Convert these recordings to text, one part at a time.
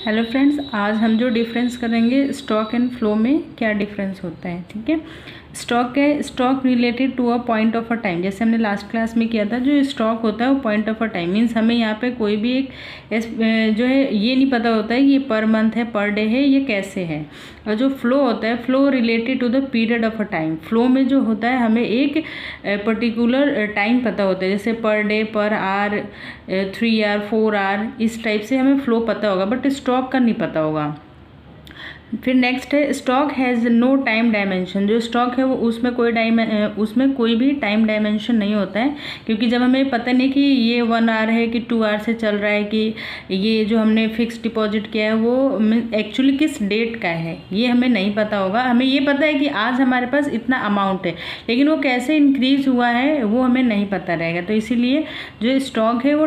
Hello friends, आज हम जो डिफरेंस करेंगे स्टॉक एंड फ्लो में क्या डिफरेंस होता है। ठीक है, stock related to a point of a time. जैसे हमने लास्ट क्लास में किया था, जो स्टॉक होता है वो point of a time means हमें यहाँ पे कोई भी एक जो है ये नहीं पता होता है कि ये पर मंथ है, पर डे है, ये कैसे है। और जो फ्लो होता है, flow related to the period of a time. Flow में जो होता है हमें एक पर्टिकुलर टाइम पता होता है, जैसे per day, per hour, 3 hour, 4 hour, इस टाइप से हमें फ्लो पता होगा, बट स्टॉक का नहीं पता होगा। फिर नेक्स्ट है stock has no time dimension. जो स्टॉक है वो उसमें कोई भी टाइम डायमेंशन नहीं होता है, क्योंकि जब हमें पता नहीं कि ये 1 आवर है कि 2 आवर से चल रहा है, कि ये जो हमने फिक्स डिपॉजिट किया है वो एक्चुअली किस डेट का है, ये हमें नहीं पता होगा। हमें ये पता है कि आज हमारे पास इतना अमाउंट है, लेकिन वो कैसे इंक्रीज़ हुआ है वो हमें नहीं पता रहेगा। तो इसीलिए जो स्टॉक है वो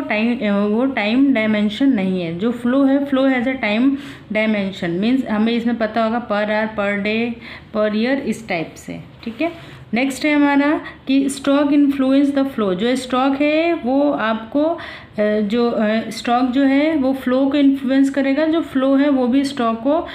टाइम डायमेंशन नहीं है। जो फ्लो है, flow has a time dimension means हमें इसमें पता होगा पर आवर, पर डे, पर ईयर, इस टाइप से। ठीक है, नेक्स्ट है हमारा कि स्टॉक इन्फ्लुएंस द फ्लो। जो स्टॉक है वो आपको स्टॉक जो है वो फ्लो को इन्फ्लुएंस करेगा, जो फ्लो है वो भी स्टॉक को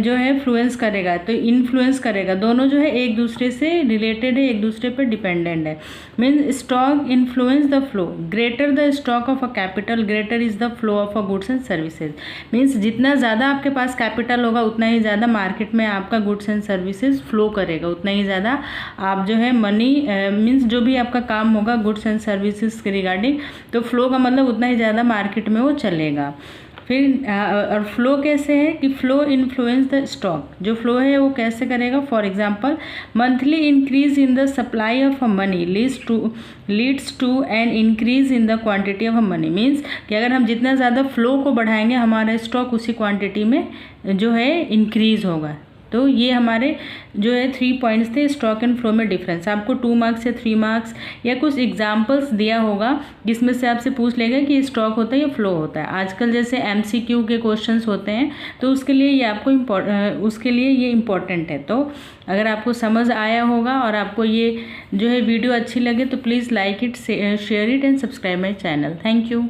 जो है फ्लुएंस करेगा। तो इन्फ्लुएंस करेगा, दोनों जो है एक दूसरे से रिलेटेड है, एक दूसरे पर डिपेंडेंट है। Means stock influence the flow. Greater the stock of a capital, greater is the flow of a goods and services. Means जितना ज़्यादा आपके पास कैपिटल होगा उतना ही ज़्यादा मार्केट में आपका गुड्स एंड सर्विसेज फ्लो करेगा, उतना ही ज़्यादा आप जो है मनी मीन्स जो भी आपका काम होगा गुड्स एंड सर्विसेज के रिगार्डिंग, तो फ्लो का मतलब उतना ही ज़्यादा मार्केट में वो चलेगा। फिर और फ्लो कैसे है कि फ्लो इन्फ्लुएंस द स्टॉक। जो फ्लो है वो कैसे करेगा, for example monthly increase in the supply of a money leads to an increase in the quantity of a money. Means कि अगर हम जितना ज़्यादा फ्लो को बढ़ाएंगे हमारा स्टॉक उसी क्वांटिटी में जो है इंक्रीज होगा। तो ये हमारे जो है 3 पॉइंट्स थे स्टॉक एंड फ्लो में डिफरेंस। आपको 2 मार्क्स या 3 मार्क्स या कुछ एग्जांपल्स दिया होगा जिसमें से आपसे पूछ लेगा कि स्टॉक होता है या फ्लो होता है। आजकल जैसे MCQ के क्वेश्चंस होते हैं, तो उसके लिए ये आपको इम्पोर्टेंट है। तो अगर आपको समझ आया होगा और आपको ये जो है वीडियो अच्छी लगे तो please like it, share it and subscribe my channel. Thank you.